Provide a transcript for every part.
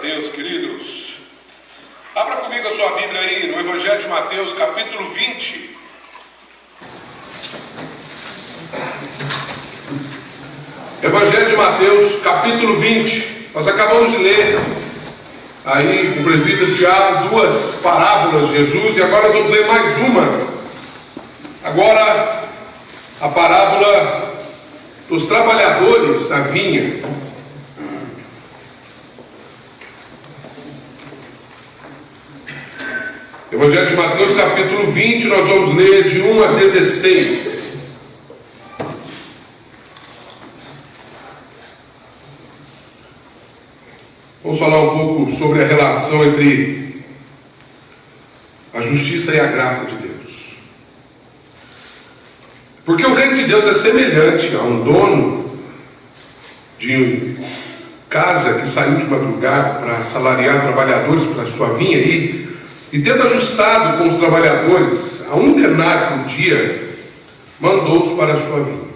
Deus, queridos. Abra comigo a sua Bíblia aí no Evangelho de Mateus, capítulo 20. Evangelho de Mateus, capítulo 20. Nós acabamos de ler aí com o presbítero Tiago duas parábolas de Jesus, e agora nós vamos ler mais uma. Agora a parábola dos trabalhadores da vinha. Evangelho de Mateus, capítulo 20, nós vamos ler de 1 a 16. Vamos falar um pouco sobre a relação entre a justiça e a graça de Deus. Porque o reino de Deus é semelhante a um dono de casa que saiu de madrugada para assalariar trabalhadores para a sua vinha e tendo ajustado com os trabalhadores a 1 denário por dia, mandou-os para a sua vinha.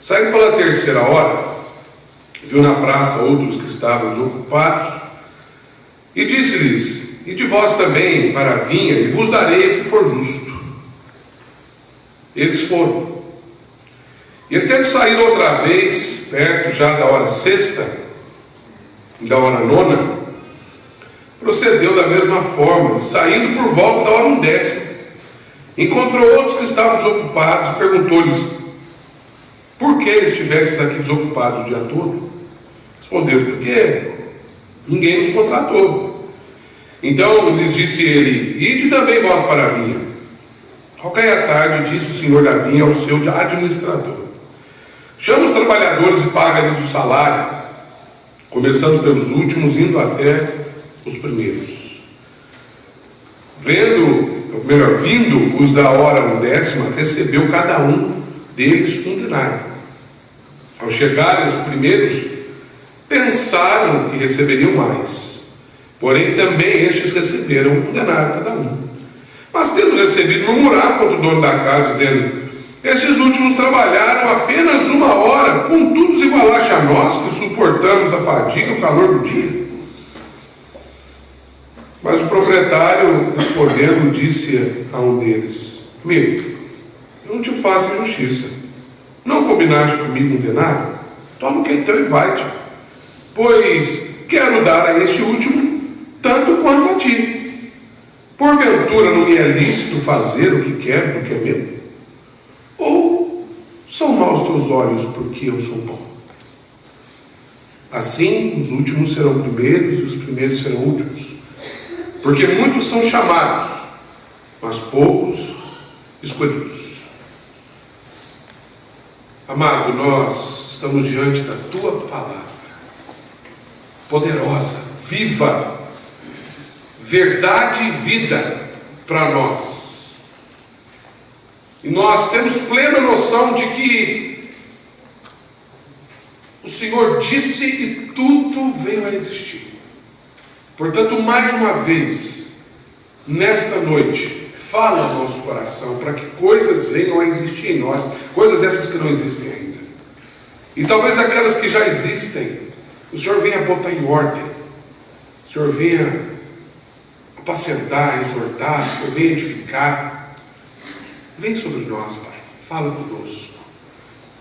Saindo pela 3ª hora, viu na praça outros que estavam desocupados, e disse-lhes: ide vós também para a vinha, e vos darei o que for justo. Eles foram. E ele, tendo saído outra vez, perto já da hora 6ª, da hora 9ª, procedeu da mesma forma, saindo por volta da hora 1/10, encontrou outros que estavam desocupados e perguntou-lhes: por que estivestes aqui desocupados o dia todo? Respondeu: porque ninguém nos contratou. Então lhes disse ele: ide também vós para a vinha. Ao cair a tarde, disse o senhor da vinha ao seu administrador: chama os trabalhadores e paga-lhes o salário, começando pelos últimos, indo até os primeiros. Vindo os da hora 1/10, recebeu cada um deles 1 denário. Ao chegarem os primeiros, pensaram que receberiam mais, porém também estes receberam 1 denário cada um. Mas tendo recebido, murmuraram contra o dono da casa, dizendo: estes últimos trabalharam apenas 1 hora, contudo se igualaste a nós, que suportamos a fadiga e o calor do dia. Mas o proprietário, respondendo, disse a um deles: amigo, eu não te faço injustiça. Não combinaste comigo 1 denário? Toma o que é teu e vai-te, pois quero dar a este último tanto quanto a ti. Porventura não me é lícito fazer o que quero do que é meu? Ou são maus teus olhos porque eu sou bom? Assim os últimos serão primeiros e os primeiros serão últimos. Porque muitos são chamados, mas poucos escolhidos. Amado, nós estamos diante da Tua palavra, poderosa, viva, verdade e vida para nós. E nós temos plena noção de que o Senhor disse e tudo veio a existir. Portanto, mais uma vez, nesta noite, fala ao nosso coração para que coisas venham a existir em nós, coisas essas que não existem ainda. E talvez aquelas que já existem, o Senhor venha botar em ordem, o Senhor venha apacentar, exortar, o Senhor venha edificar. Vem sobre nós, Pai, fala conosco.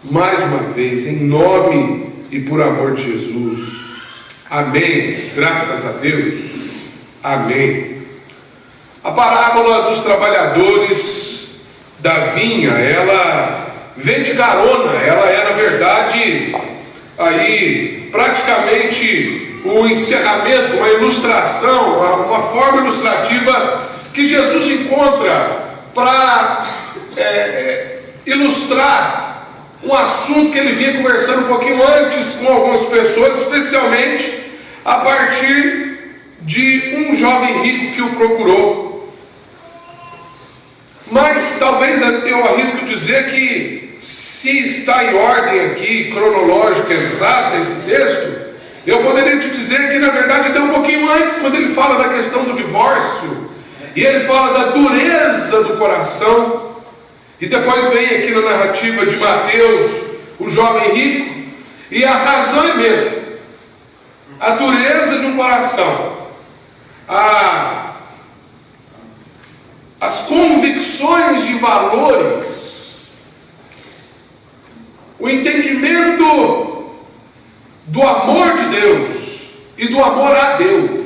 Mais uma vez, em nome e por amor de Jesus. Amém, graças a Deus, amém. A parábola dos trabalhadores da vinha, ela vem de carona, ela é na verdade aí praticamente o encerramento, uma ilustração, uma forma ilustrativa que Jesus encontra para ilustrar um assunto que ele vinha conversando um pouquinho antes com algumas pessoas, especialmente a partir de um jovem rico que o procurou. Mas talvez eu arrisco dizer que, se está em ordem aqui, cronológica, exata esse texto, eu poderia te dizer que na verdade até um pouquinho antes, quando ele fala da questão do divórcio, e ele fala da dureza do coração. E depois vem aqui na narrativa de Mateus, o jovem rico, e a razão é mesmo. a dureza de um coração, as convicções de valores, o entendimento do amor de Deus e do amor a Deus.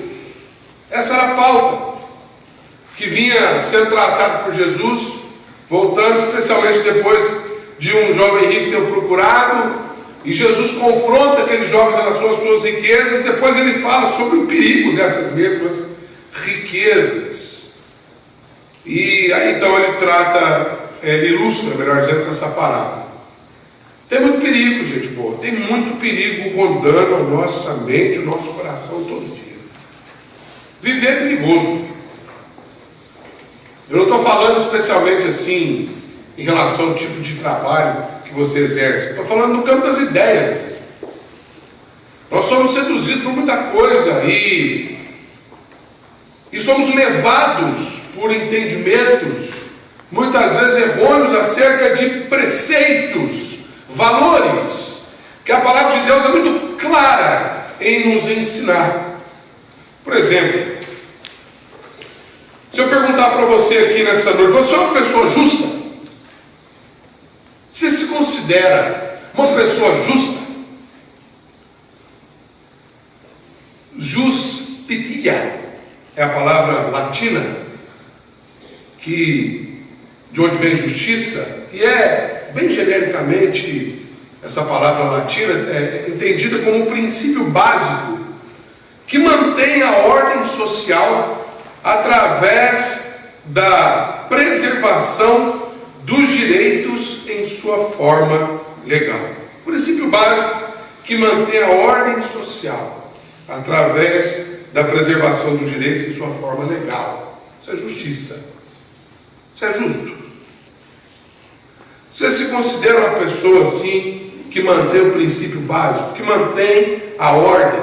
Essa era a pauta que vinha sendo tratada por Jesus, voltando especialmente depois de um jovem rico ter procurado, e Jesus confronta aquele jovem em relação às suas riquezas. Depois ele fala sobre o perigo dessas mesmas riquezas. E aí então ele ilustra, melhor dizendo, com essa parábola. Tem muito perigo, gente boa, tem muito perigo rondando a nossa mente, o nosso coração todo dia. Viver é perigoso. Eu não estou falando especialmente assim em relação ao tipo de trabalho que você exerce. Estou falando no campo das ideias mesmo. Nós somos seduzidos por muita coisa e somos levados por entendimentos muitas vezes errôneos acerca de preceitos, valores, que a palavra de Deus é muito clara em nos ensinar. Por exemplo, se eu perguntar para você aqui nessa noite, você é uma pessoa justa? Você se considera uma pessoa justa? Justitia é a palavra latina, de onde vem justiça, e é, bem genericamente, essa palavra latina é entendida como um princípio básico que mantém a ordem social através da preservação dos direitos em sua forma legal. O princípio básico que mantém a ordem social através da preservação dos direitos em sua forma legal. Isso é justiça. Isso é justo. Você se considera uma pessoa assim, que mantém o princípio básico, que mantém a ordem?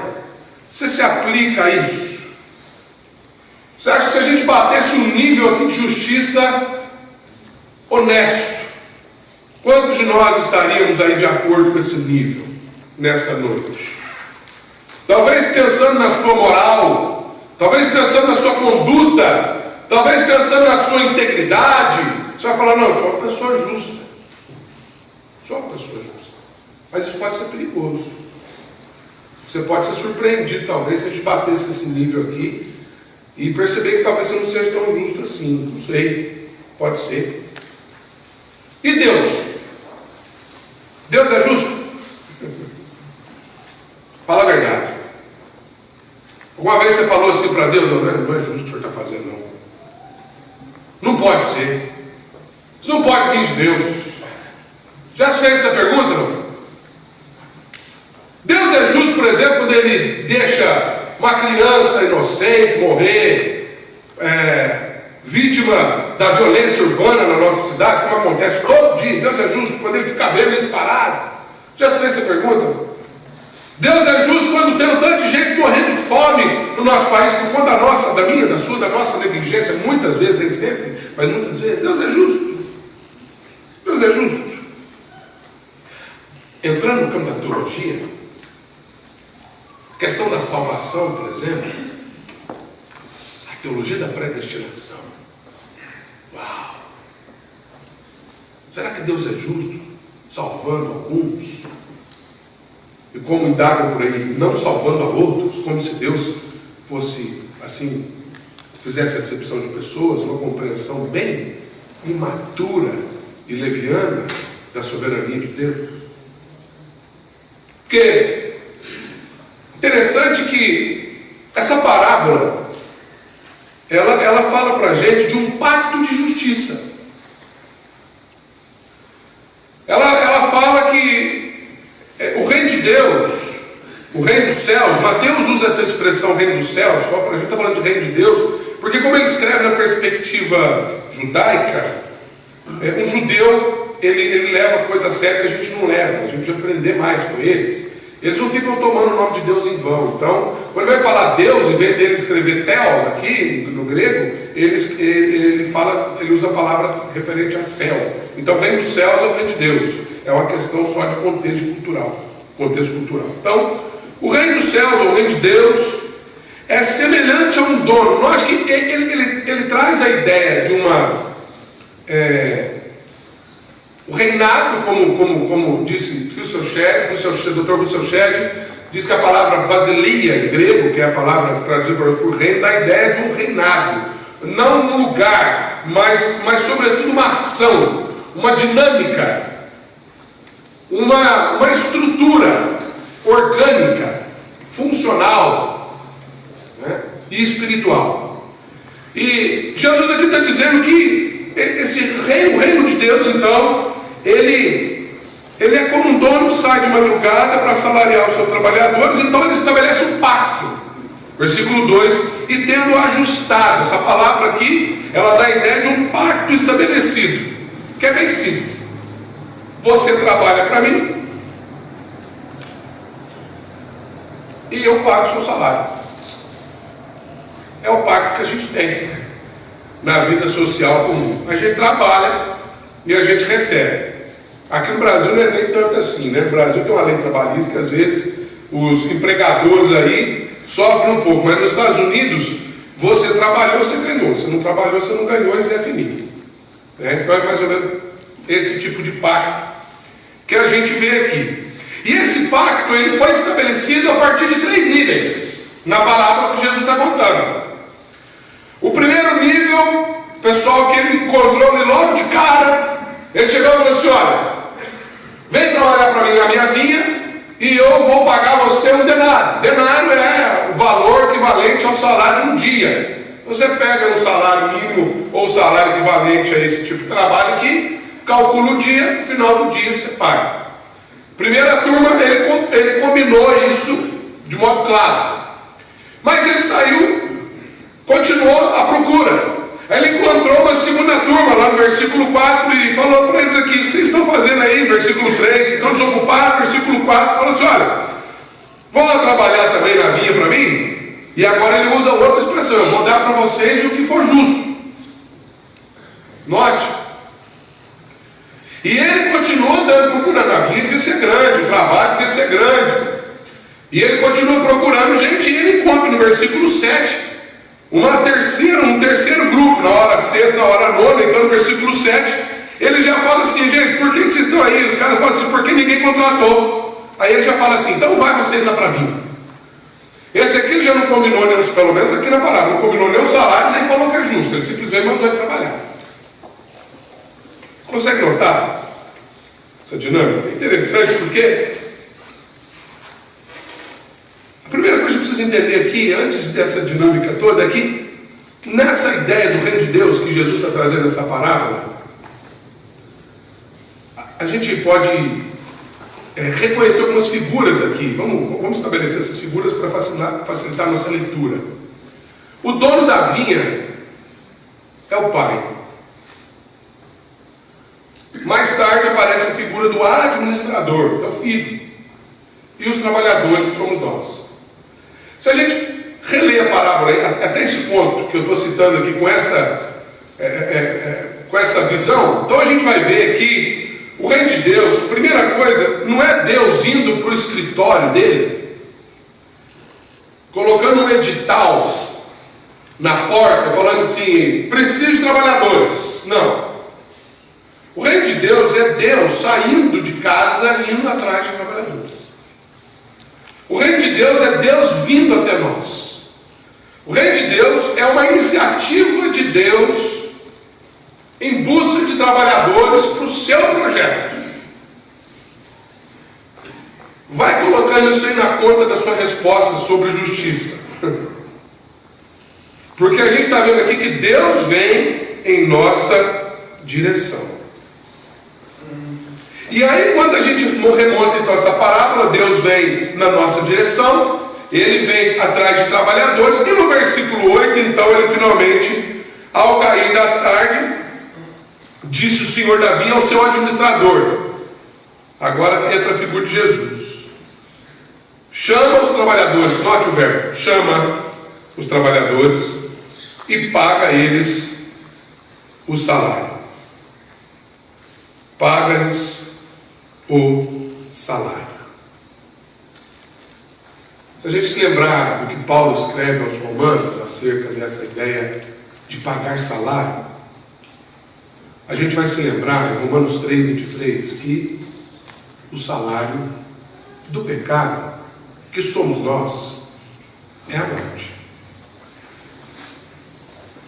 Você se aplica a isso? Você acha que se a gente batesse um nível aqui de justiça honesto, quantos de nós estaríamos aí de acordo com esse nível nessa noite? Talvez pensando na sua moral, talvez pensando na sua conduta, talvez pensando na sua integridade, você vai falar, não, eu sou uma pessoa justa. Sou uma pessoa justa. Mas isso pode ser perigoso. Você pode ser surpreendido, talvez, se a gente batesse esse nível aqui e perceber que talvez você não seja tão justo assim. Não sei. Pode ser. E Deus? Deus é justo? Fala a verdade. Alguma vez você falou assim para Deus, não é justo o que o senhor está fazendo, não. Não pode ser. Isso não pode vir de Deus. Já se fez essa pergunta, não? Deus é justo, por exemplo, quando Ele deixa uma criança inocente morrer, vítima da violência urbana na nossa cidade, como acontece todo dia. Deus é justo quando Ele fica vendo isso parado. Já se fez essa pergunta? Deus é justo quando tem um tanto de gente morrendo de fome no nosso país por conta da minha, da sua, da nossa negligência, muitas vezes, nem sempre, mas muitas vezes. Deus é justo. Deus é justo. Entrando no campo da teologia, a questão da salvação, por exemplo, a teologia da predestinação. Uau! Será que Deus é justo salvando alguns? E como indagam por aí, não salvando a outros, como se Deus fosse, assim, fizesse acepção de pessoas, uma compreensão bem imatura e leviana da soberania de Deus. Porque interessante que essa parábola ela fala para a gente de um pacto de justiça. Ela fala que o reino de Deus, o reino dos céus, Mateus usa essa expressão reino dos céus, só para a gente estar falando de reino de Deus, porque como ele escreve na perspectiva judaica, um judeu, ele leva a coisa séria que a gente não leva, a gente precisa aprender mais com eles. Eles não ficam tomando o nome de Deus em vão. Então, quando ele vai falar Deus, em vez dele escrever Theos aqui, no grego, ele usa a palavra referente a céu. Então, o reino dos céus é o reino de Deus. É uma questão só de contexto cultural. Então, O reino dos céus, ou o reino de Deus, é semelhante a um dono. Note que ele traz a ideia de o reinado, como disse o Dr. Russell Shedd, diz que a palavra basileia em grego, que é a palavra traduzida por reino, dá a ideia de um reinado. Não um lugar, mas sobretudo uma ação, uma dinâmica, uma estrutura orgânica, funcional, né, e espiritual. E Jesus aqui está dizendo que o reino de Deus, então, ele é como um dono que sai de madrugada para salariar os seus trabalhadores. Então ele estabelece um pacto, versículo 2, e tendo ajustado, essa palavra aqui, ela dá a ideia de um pacto estabelecido, que é bem simples. Você trabalha para mim e eu pago o seu salário. É o pacto que a gente tem na vida social comum. A gente trabalha e a gente recebe. Aqui no Brasil não é nem tanto assim, né? No Brasil tem uma lei trabalhista que às vezes os empregadores aí sofrem um pouco, mas nos Estados Unidos, você trabalhou, você ganhou. Você não trabalhou, você não ganhou, isso é finito. Né? Então é mais ou menos esse tipo de pacto que a gente vê aqui. E esse pacto ele foi estabelecido a partir de 3 níveis na parábola que Jesus está contando. O primeiro nível, pessoal, que ele encontrou ali logo de cara, ele chegou e falou assim: olha, vem trabalhar para mim na minha vinha e eu vou pagar você um denário. Denário é o valor equivalente ao salário de um dia. Você pega um salário mínimo ou salário equivalente a esse tipo de trabalho aqui, calcula o dia, no final do dia você paga. Primeira turma, ele combinou isso de modo claro. Mas ele saiu, continuou a procura. Aí ele encontrou uma segunda turma lá no versículo 4 e falou para eles aqui: o que vocês estão fazendo aí? Versículo 3, vocês estão desocupados? Versículo 4, falou assim: olha, vão lá trabalhar também na vinha para mim? E agora ele usa outra expressão: eu vou dar para vocês o que for justo. Note. E ele continua andando, procurando. A vinha devia ser grande, o trabalho devia ser grande. E ele continua procurando gente, e ele encontra no versículo 7 um terceiro grupo, na hora 6, na hora 9. Então no versículo 7 ele já fala assim: gente, por que vocês estão aí? Os caras falam assim: porque ninguém contratou. Aí ele já fala assim: então vai vocês lá para a vinha. Esse aqui ele já não combinou, pelo menos aqui na parábola, não combinou nem o salário, nem falou que é justo. Ele simplesmente mandou ele trabalhar. Consegue notar essa dinâmica? É interessante porque a primeira coisa que precisa entender aqui, antes dessa dinâmica toda, é que nessa ideia do reino de Deus que Jesus está trazendo nessa parábola, a gente pode reconhecer algumas figuras aqui. Vamos estabelecer essas figuras para facilitar a nossa leitura. O dono da vinha é o pai. Mais tarde aparece a figura do administrador, que é o filho, e os trabalhadores, que somos nós. Se a gente reler a parábola até esse ponto que eu estou citando aqui com essa visão, então a gente vai ver que o reino de Deus, primeira coisa, não é Deus indo para o escritório dele, colocando um edital na porta, falando assim: preciso de trabalhadores. Não. O reino de Deus é Deus saindo de casa e indo atrás de trabalhadores. O reino de Deus é Deus vindo até nós. O reino de Deus é uma iniciativa de Deus em busca de trabalhadores para o seu projeto. Vai colocando isso aí na conta da sua resposta sobre justiça. Porque a gente está vendo aqui que Deus vem em nossa direção. E aí, quando a gente remonta então essa parábola, Deus vem na nossa direção, ele vem atrás de trabalhadores, e no versículo 8, então, ele finalmente, ao cair da tarde, disse o senhor da vinha ao seu administrador. Agora entra a figura de Jesus. Chama os trabalhadores, note o verbo, chama os trabalhadores e paga a eles o salário. Paga-lhes o salário. Se a gente se lembrar do que Paulo escreve aos Romanos acerca dessa ideia de pagar salário, a gente vai se lembrar em Romanos 3:23 que o salário do pecado, que somos nós, é a morte.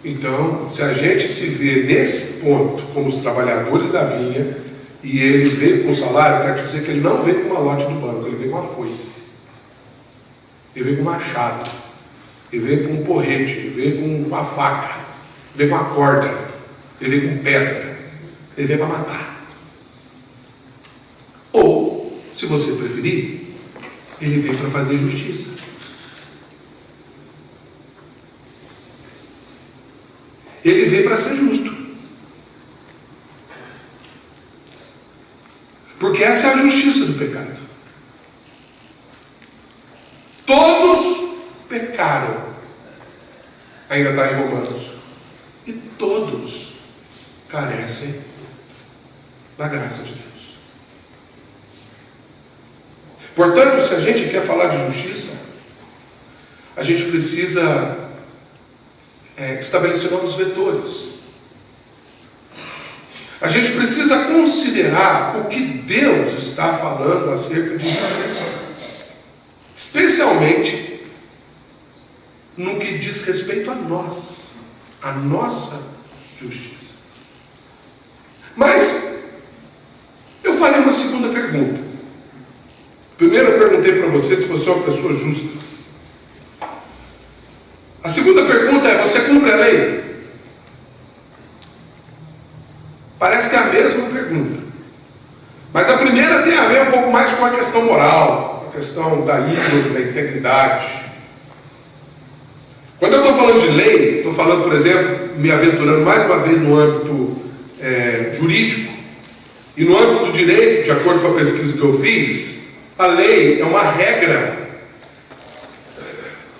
Então, se a gente se vê nesse ponto como os trabalhadores da vinha, e ele veio com salário, eu quero te dizer que ele não veio com uma lote do banco, ele veio com uma foice, ele veio com um machado, ele veio com um porrete, ele veio com uma faca, ele veio com uma corda, ele veio com pedra, ele veio para matar. Ou, se você preferir, ele veio para fazer justiça. Ele veio para ser justo. Porque essa é a justiça do pecado. Todos pecaram. Ainda está em Romanos. E todos carecem da graça de Deus. Portanto, se a gente quer falar de justiça, a gente precisa estabelecer novos vetores. A gente precisa considerar o que Deus está falando acerca de justiça, especialmente no que diz respeito a nós, a nossa justiça. Mas eu farei uma segunda pergunta. Primeiro eu perguntei para você se você é uma pessoa justa. A segunda pergunta é: você cumpre a lei? Parece que é a mesma pergunta. Mas a primeira tem a ver um pouco mais com a questão moral, a questão da índole, da integridade. Quando eu estou falando de lei, estou falando, por exemplo, me aventurando mais uma vez no âmbito jurídico e no âmbito do direito, de acordo com a pesquisa que eu fiz, a lei é uma regra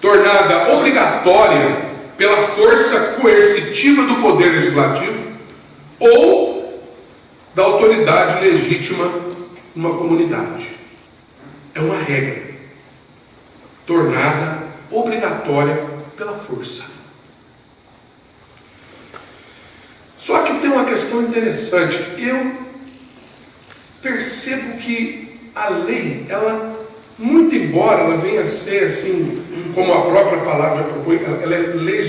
tornada obrigatória pela força coercitiva do poder legislativo ou da autoridade legítima numa comunidade. É uma regra tornada obrigatória pela força. Só que tem uma questão interessante. Eu percebo que a lei, ela, muito embora ela venha a ser assim, como a própria palavra já propõe, ela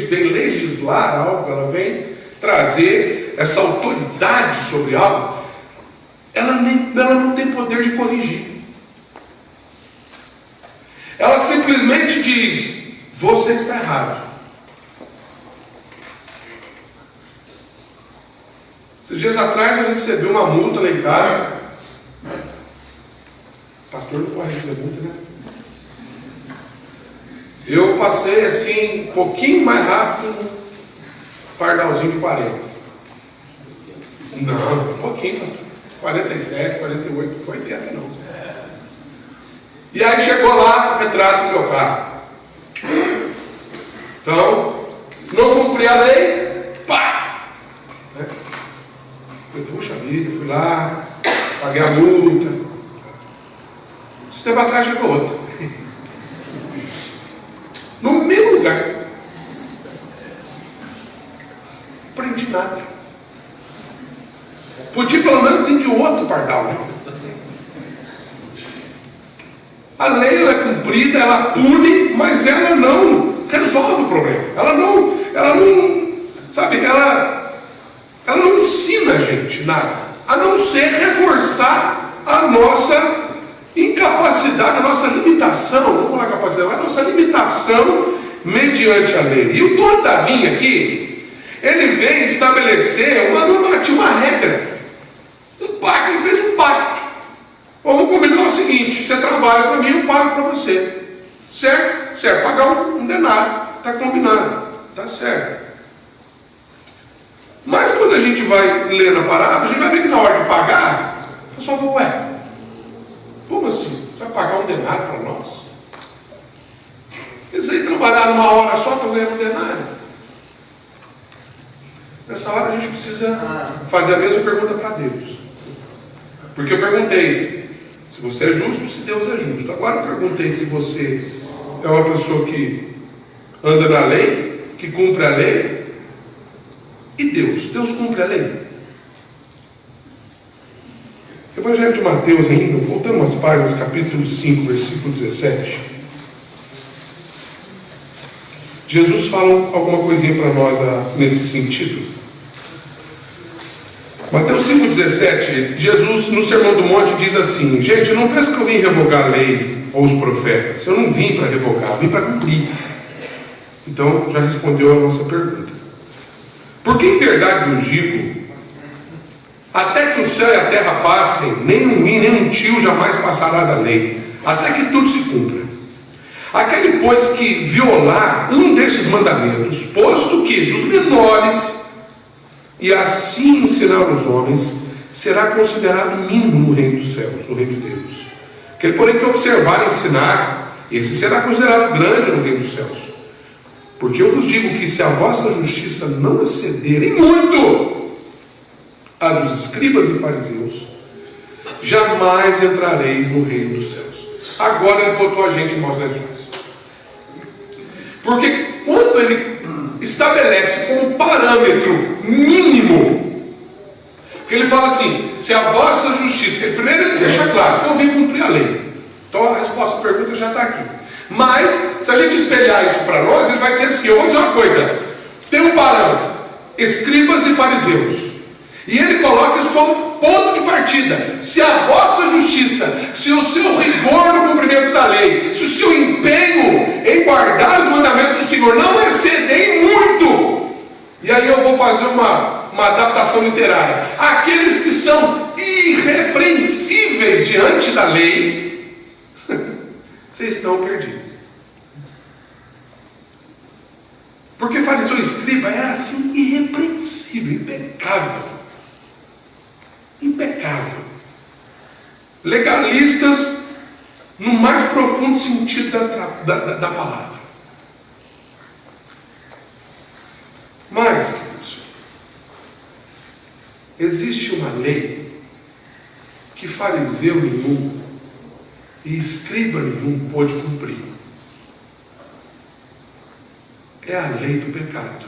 vem legislar algo, ela vem trazer essa autoridade sobre algo, ela não tem poder de corrigir. Ela simplesmente diz: você está errado. Esses dias atrás eu recebi uma multa lá em casa. Pastor não pode receber multa, né? Eu passei assim, um pouquinho mais rápido, um pardalzinho de 40. Não, foi um pouquinho, pastor. 47, 48, não foi 80 não. E aí chegou lá o retrato do meu carro. Então, não cumpri a lei, pá! Eu, puxa vida, fui lá, paguei a multa. Esse tempo atrás chegou outro. No mesmo lugar. Não prendi nada. Podia pelo menos vir de outro pardal, né? A lei ela é cumprida, ela pune, mas ela não resolve o problema. Ela não, sabe, ela não ensina a gente nada, a não ser reforçar a nossa incapacidade, a nossa limitação, não vou falar capacidade, a nossa limitação mediante a lei. E o dono da vinha aqui, ele vem estabelecer uma normativa, uma regra, um pacto, ele fez um pacto. Vamos combinar o seguinte: você trabalha para mim, eu pago para você. Certo? Certo, pagar um denário, está combinado, está certo. Mas quando a gente vai ler na parábola, a gente vai ver que na hora de pagar, o pessoal fala: ué, como assim? Você vai pagar um denário para nós? Eles aí trabalharam uma hora só para ganhar um denário. Nessa hora a gente precisa fazer a mesma pergunta para Deus. Porque eu perguntei se você é justo, se Deus é justo. Agora eu perguntei se você é é uma pessoa que anda na lei, que cumpre a lei. E Deus? Deus cumpre a lei? Evangelho de Mateus ainda, voltando às páginas, capítulo 5, versículo 17. Jesus fala alguma coisinha para nós nesse sentido. Mateus 5,17, Jesus no Sermão do Monte diz assim: gente, não pensa que eu vim revogar a lei ou os profetas. Eu não vim para revogar, eu vim para cumprir. Então já respondeu a nossa pergunta. Porque em verdade vos digo, até que o céu e a terra passem, nem um i, nem um tio jamais passará da lei, até que tudo se cumpra. Aquele, pois, que violar um desses mandamentos, posto que dos menores, e assim ensinar os homens, será considerado mínimo no reino dos céus, no reino de Deus. Aquele, porém, que observar e ensinar, esse será considerado grande no reino dos céus. Porque eu vos digo que se a vossa justiça não exceder em muito a dos escribas e fariseus, jamais entrareis no reino dos céus. Agora ele botou a gente em maus lençóis. Porque quando ele estabelece como parâmetro mínimo, que ele fala assim, se a vossa justiça, primeiro ele deixa claro, eu vim cumprir a lei. Então a resposta à pergunta já está aqui. Mas, se a gente espelhar isso para nós, ele vai dizer assim, eu vou dizer uma coisa, tem um parâmetro, escribas e fariseus, e ele coloca isso como ponto de partida. Se a vossa justiça, se o seu rigor no cumprimento da lei, se o seu empenho em guardar os mandamentos do Senhor não exceder muito, e aí eu vou fazer uma adaptação literária, aqueles que são irrepreensíveis diante da lei, vocês estão perdidos. Porque fariseu e escriba era assim irrepreensível, impecável. Impecável. Legalistas no mais profundo sentido da palavra. Mas, queridos, existe uma lei que fariseu nenhum e escriba nenhum pôde cumprir. É a lei do pecado.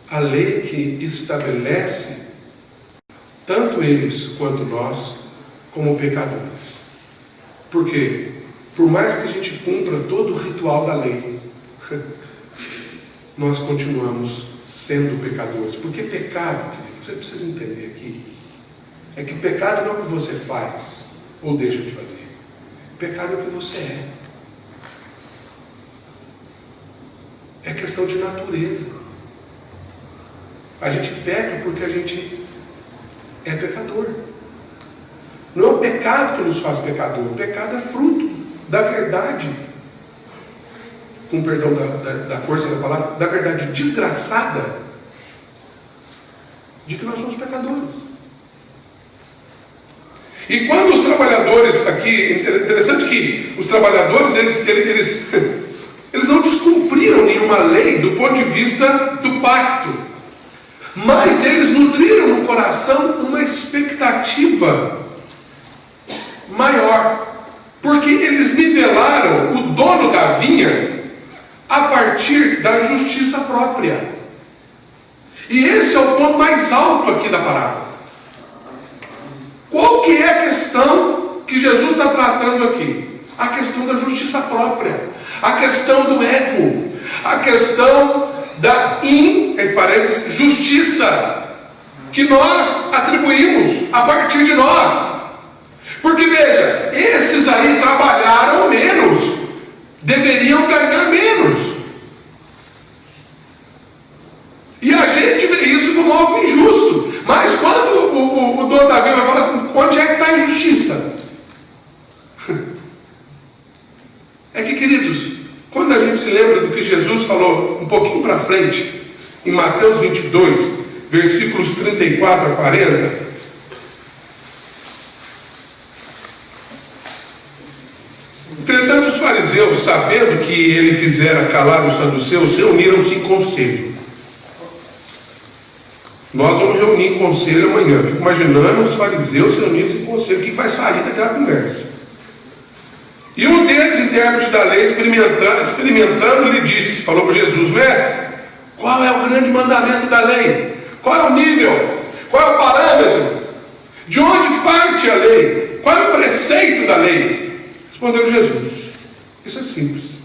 A lei que estabelece tanto eles quanto nós como pecadores. Porque, por mais que a gente cumpra todo o ritual da lei, nós continuamos sendo pecadores. Porque pecado, querido, você precisa entender aqui, é que pecado não é o que você faz ou deixa de fazer. Pecado é o que você é. É questão de natureza. A gente peca porque a gente é pecador. Não é o pecado que nos faz pecador. O pecado é fruto da verdade, com perdão da força da palavra, da verdade desgraçada de que nós somos pecadores. E quando os trabalhadores aqui, interessante que os trabalhadores eles não descumpriram nenhuma lei do ponto de vista do pacto, mas eles nutriram no coração uma expectativa maior, porque eles nivelaram o dono da vinha a partir da justiça própria. E esse é o ponto mais alto aqui da parábola. Qual que é a questão que Jesus está tratando aqui? A questão da justiça própria, a questão do ego, a questão da entre parênteses, justiça que nós atribuímos a partir de nós. Porque veja, esses aí trabalharam menos, deveriam ganhar menos. E a gente vê isso como algo injusto. Mas quando o dono da vinha vai falar assim, onde é que está a injustiça? É que, queridos, quando a gente se lembra do que Jesus falou um pouquinho para frente, em Mateus 22, versículos 34 a 40, entretanto os fariseus, sabendo que ele fizera calar os saduceus, reuniram-se em conselho. Nós vamos reunir em conselho amanhã. Eu fico imaginando os fariseus reunidos em conselho. O que vai sair daquela conversa? E um deles, intérprete da lei, experimentando, lhe disse, falou para Jesus: mestre, qual é o grande mandamento da lei? Qual é o nível? Qual é o parâmetro? De onde parte a lei? Qual é o preceito da lei? Respondeu Jesus: isso é simples.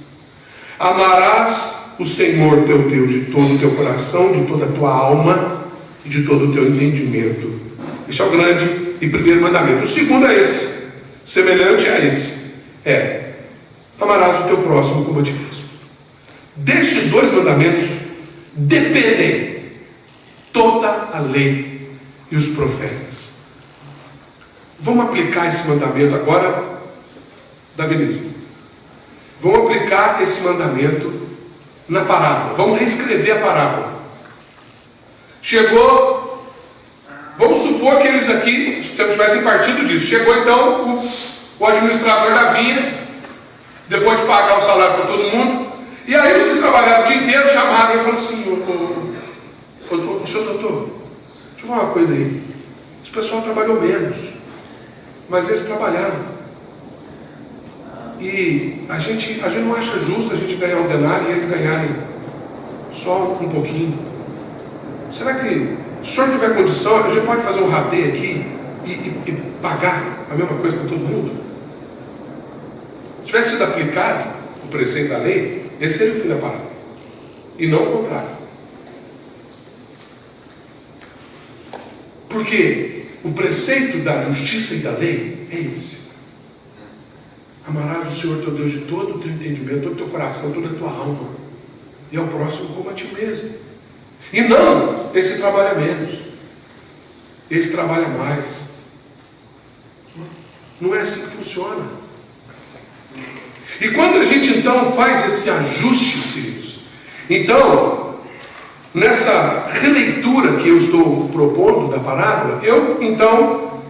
Amarás o Senhor teu Deus de todo o teu coração, de toda a tua alma e de todo o teu entendimento. Esse é o grande e primeiro mandamento. O segundo é esse, semelhante a esse. Amarás o teu próximo como a ti mesmo. Destes dois mandamentos dependem toda a lei e os profetas. Vamos aplicar esse mandamento agora, Davinismo. Vamos aplicar esse mandamento na parábola. Vamos reescrever a parábola. Chegou, vamos supor que eles aqui tivessem partido disso. Chegou então o administrador da vinha, depois de pagar o salário para todo mundo, e aí os que trabalharam o dia inteiro chamaram e falaram assim: ô senhor doutor, deixa eu falar uma coisa aí. Esse pessoal trabalhou menos, mas eles trabalharam. E a gente não acha justo a gente ganhar um denário e eles ganharem só um pouquinho. Será que, se o senhor tiver condição, a gente pode fazer um rateio aqui e pagar a mesma coisa para todo mundo? Se tivesse sido aplicado o preceito da lei, esse seria o fim da parábola, e não o contrário. Porque o preceito da justiça e da lei é esse: amarás o Senhor teu Deus de todo o teu entendimento, todo o teu coração, toda a tua alma, e ao próximo como a ti mesmo. E não, esse trabalha menos, esse trabalha mais. Não é assim que funciona. E quando a gente então faz esse ajuste, queridos, então, nessa releitura que eu estou propondo da parábola, eu então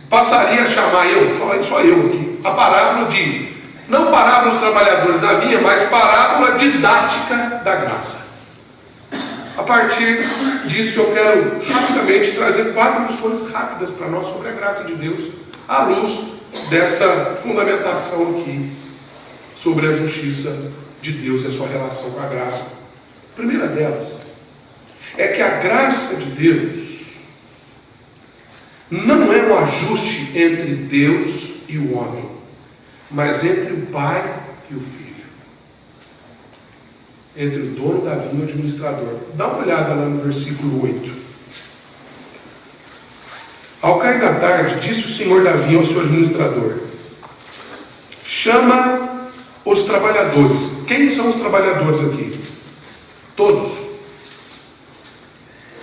passaria a chamar só eu aqui, a parábola de, não parábola dos trabalhadores da vinha, mas parábola didática da graça. A partir disso eu quero rapidamente trazer 4 lições rápidas para nós sobre a graça de Deus, à luz dessa fundamentação aqui sobre a justiça de Deus e a sua relação com a graça. A primeira delas é que a graça de Deus não é um ajuste entre Deus e o homem, mas entre o pai e o filho, entre o dono da vinha e o administrador. Dá uma olhada lá no versículo 8. Ao cair da tarde, disse o senhor da vinha ao seu administrador: chama os trabalhadores. Quem são os trabalhadores aqui? Todos.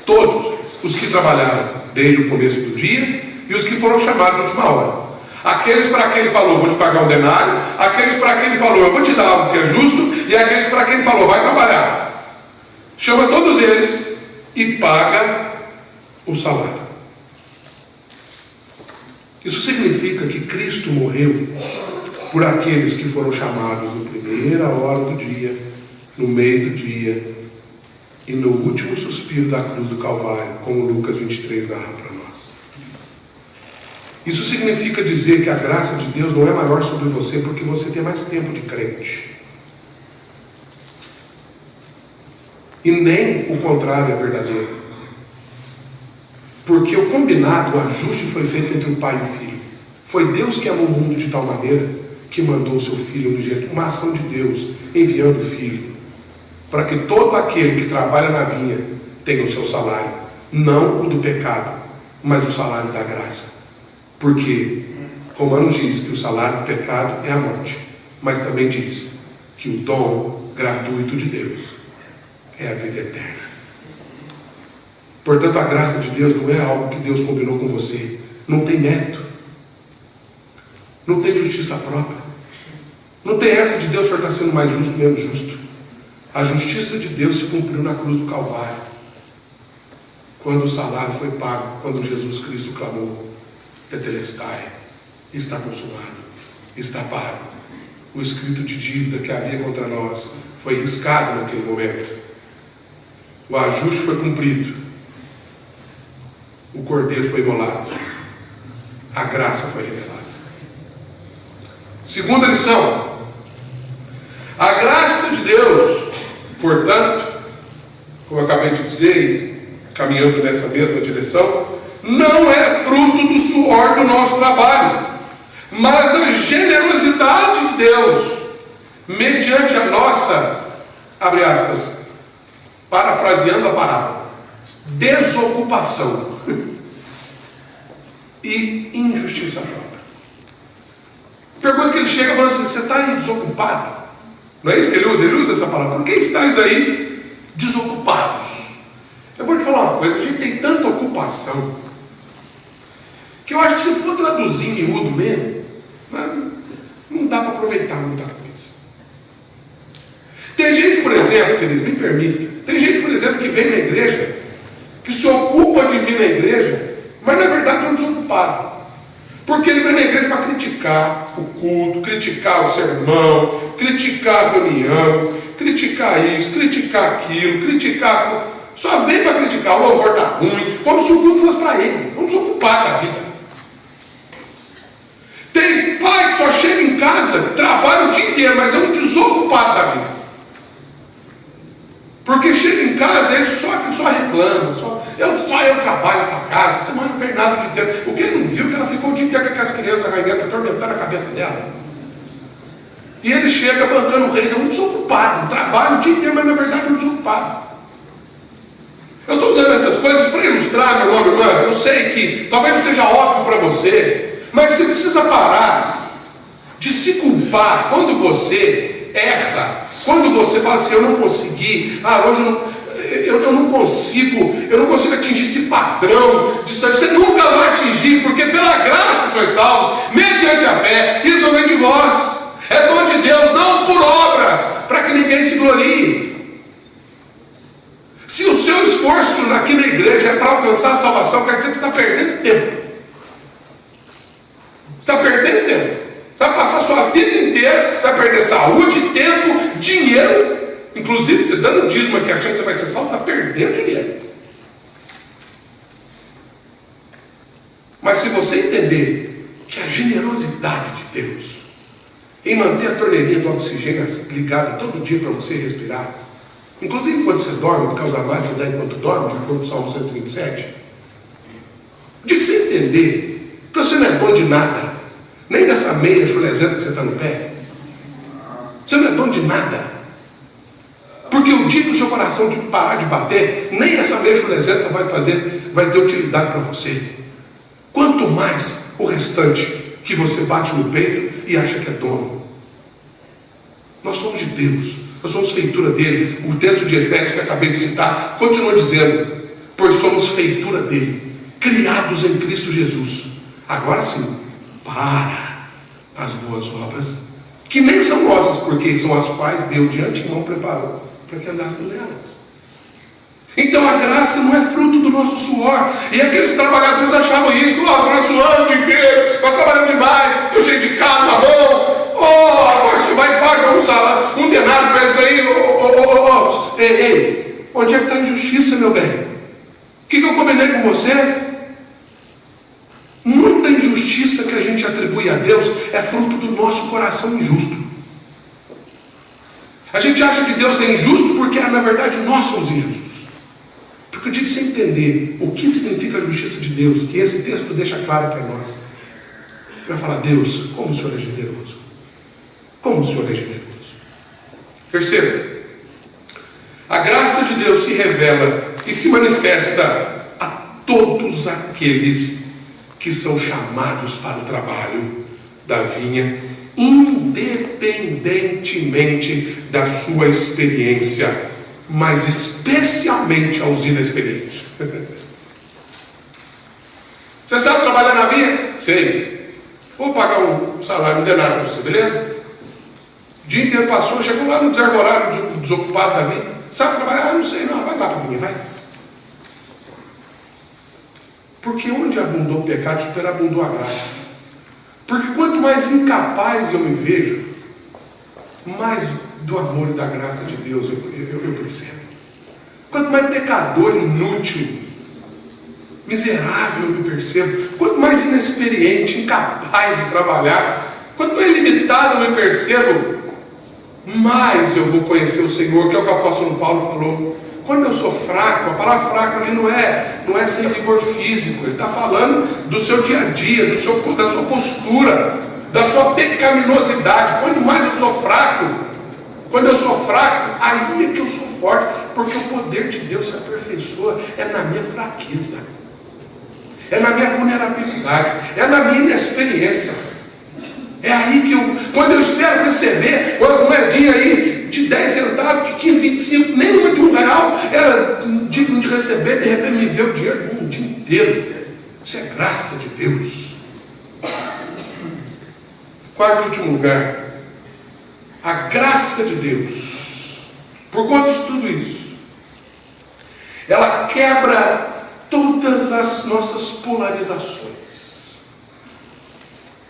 Todos. Os que trabalharam desde o começo do dia e os que foram chamados de última hora. Aqueles para quem ele falou: vou te pagar um denário. Aqueles para quem ele falou: eu vou te dar algo que é justo. E aqueles para quem ele falou: vai trabalhar. Chama todos eles e paga o salário. Isso significa que Cristo morreu por aqueles que foram chamados na primeira hora do dia, no meio do dia e no último suspiro da cruz do Calvário, como Lucas 23 narra para nós. Isso significa dizer que a graça de Deus não é maior sobre você porque você tem mais tempo de crente. E nem o contrário é verdadeiro. Porque o combinado, o ajuste foi feito entre o pai e o filho. Foi Deus que amou o mundo de tal maneira que mandou o seu filho unigênito, uma ação de Deus, enviando o filho, para que todo aquele que trabalha na vinha tenha o seu salário, não o do pecado, mas o salário da graça. Porque Romanos diz que o salário do pecado é a morte, mas também diz que o dom gratuito de Deus é a vida eterna. Portanto, a graça de Deus não é algo que Deus combinou com você. Não tem mérito. Não tem justiça própria. Não tem essa de Deus, o senhor está sendo mais justo, menos justo. A justiça de Deus se cumpriu na cruz do Calvário, quando o salário foi pago, quando Jesus Cristo clamou: tetelestai, está consumado, está pago. O escrito de dívida que havia contra nós foi riscado naquele momento. O ajuste foi cumprido. O cordeiro foi imolado. A graça foi revelada. Segunda lição: a graça de Deus, portanto, como eu acabei de dizer, caminhando nessa mesma direção, não é fruto do suor do nosso trabalho, mas da generosidade de Deus, mediante a nossa, abre aspas, parafraseando a parábola, desocupação e injustiça própria. Pergunta que ele chega e fala assim: você está aí desocupado? Não é isso que ele usa? Ele usa essa palavra. Por que estáis aí desocupados? Eu vou te falar uma coisa: a gente tem tanta ocupação que eu acho que se for traduzir em miúdo mesmo, não dá para aproveitar muita coisa. Tem gente, por exemplo, queridos, me permita, tem gente, por exemplo, que vem na igreja, que se ocupa de vir na igreja, mas na verdade é um desocupado. Porque ele vem na igreja para criticar o culto, criticar o sermão, criticar a reunião, criticar isso, criticar aquilo, criticar. Só vem para criticar, o louvor está ruim, como se o culto fosse para ele, um desocupado da vida. Tem pai que só chega em casa, trabalha o dia inteiro, mas é um desocupado da vida. Porque chega em casa, ele só reclama, eu trabalho nessa casa, essa semana não fez nada o dia inteiro. O que ele não viu, que ela ficou o dia inteiro com aquelas crianças raiventas, atormentando a cabeça dela. E ele chega bancando o rei, é um desocupado, trabalha o dia inteiro, mas na verdade é um desocupado. Eu estou usando essas coisas para ilustrar, meu irmão, irmã. Eu sei que talvez seja óbvio para você, mas você precisa parar de se culpar quando você erra. Quando você fala assim: eu não consegui, hoje eu não consigo atingir esse padrão de saúde. Você nunca vai atingir, porque pela graça sois salvos, mediante a fé, isso não vem de vós, é dom de Deus, não por obras, para que ninguém se glorie. Se o seu esforço aqui na igreja é para alcançar a salvação, quer dizer que você está perdendo tempo. Você está perdendo tempo. Você vai passar a sua vida inteira, você vai perder saúde, tempo, dinheiro. Inclusive, você dando dízimo aqui achando que você vai ser salvo, está perdendo dinheiro. Mas se você entender que a generosidade de Deus em manter a torneirinha do oxigênio ligada todo dia para você respirar, inclusive quando você dorme, por causa da máquina enquanto dorme, de acordo com o Salmo 127, o dia que você entender que você não é bom de nada, nem dessa meia chulezenta que você está no pé, você não é dono de nada. Porque o dia que o seu coração de parar de bater, nem essa meia chulezenta vai ter utilidade para você. Quanto mais o restante que você bate no peito e acha que é dono. Nós somos de Deus, nós somos feitura dele. O texto de Efésios que eu acabei de citar continua dizendo: pois somos feitura dele, criados em Cristo Jesus. Agora sim, para as boas obras, que nem são nossas, porque são as quais Deus de antemão preparou para que andássemos nelas. Então a graça não é fruto do nosso suor. E aqueles trabalhadores achavam isso: agora suando o dia inteiro, estou trabalhando demais, estou cheio de carro na mão, agora você vai pagar um salário, um denário para isso aí. Ei, onde é que está a injustiça, meu bem? O que eu combinei com você? Muita injustiça que a gente atribui a Deus é fruto do nosso coração injusto. A gente acha que Deus é injusto porque, na verdade, nós somos injustos. Porque o dia que você entender o que significa a justiça de Deus, que esse texto deixa claro para nós, você vai falar: Deus, como o Senhor é generoso. Como o Senhor é generoso. Terceiro, a graça de Deus se revela e se manifesta a todos aqueles que são chamados para o trabalho da vinha, independentemente da sua experiência, mas especialmente aos inexperientes. Você sabe trabalhar na vinha? Sei. Vou pagar um salário, um denário para você, beleza? O dia inteiro passou, chegou lá no deservorário, desocupado da vinha. Sabe trabalhar? Não sei não, vai lá para a vinha, vai. Porque onde abundou o pecado, superabundou a graça. Porque quanto mais incapaz eu me vejo, mais do amor e da graça de Deus eu percebo. Quanto mais pecador, inútil, miserável eu me percebo, quanto mais inexperiente, incapaz de trabalhar, Quanto mais limitado eu me percebo, mais eu vou conhecer o Senhor, que é o que o apóstolo Paulo falou. Quando eu sou fraco, a palavra fraco ali não é sem vigor físico, ele está falando do seu dia a dia, da sua postura, da sua pecaminosidade. Quanto mais eu sou fraco, quando eu sou fraco, aí é que eu sou forte, porque o poder de Deus se aperfeiçoa é na minha fraqueza, é na minha vulnerabilidade, é na minha inexperiência. É aí que quando eu espero receber umas moedinhas aí de 10 centavos, de 15, 25, nenhuma de R$1, era digno de receber, de repente me vê o dinheiro um dia inteiro. Isso é graça de Deus. Quarto e último lugar, a graça de Deus, por conta de tudo isso, ela quebra todas as nossas polarizações.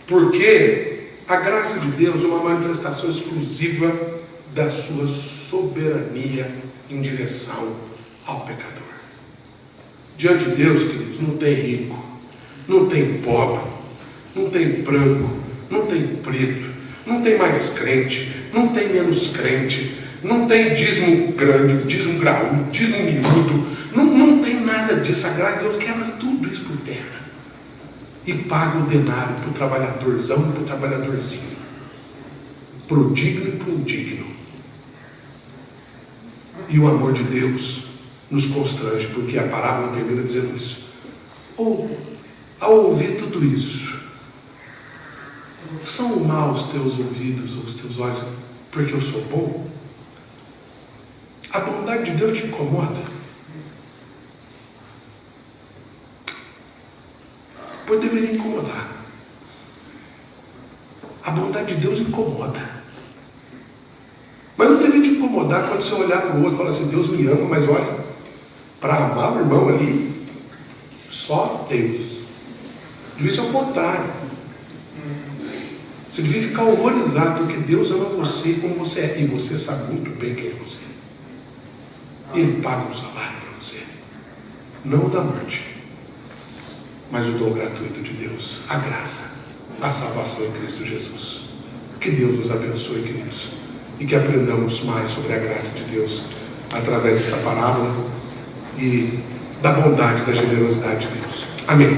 Porque a graça de Deus é uma manifestação exclusiva da sua soberania em direção ao pecador. Diante de Deus, queridos, não tem rico, não tem pobre, não tem branco, não tem preto, não tem mais crente, não tem menos crente, não tem dízimo grande, dízimo graúdo, dízimo miúdo, não tem nada disso. A graça de Deus quebra tudo isso por terra e paga o denário para o trabalhadorzão e para o trabalhadorzinho, para o digno e para o indigno. E o amor de Deus nos constrange, porque a parábola termina dizendo isso. Ou, ao ouvir tudo isso, são maus os teus ouvidos ou os teus olhos, porque eu sou bom? A bondade de Deus te incomoda? Pois deveria incomodar. A bondade de Deus incomoda. Mas não deveria te incomodar quando você olhar para o outro e falar assim: Deus me ama, mas olha, para amar o irmão ali, só Deus. Devia ser o contrário. Você devia ficar horrorizado, porque Deus ama você como você é, e você sabe muito bem quem é você. E Ele paga um salário para você, não o da morte, mas o dom gratuito de Deus, a graça, a salvação em Cristo Jesus. Que Deus nos abençoe, queridos, e que aprendamos mais sobre a graça de Deus através dessa parábola e da bondade, da generosidade de Deus. Amém.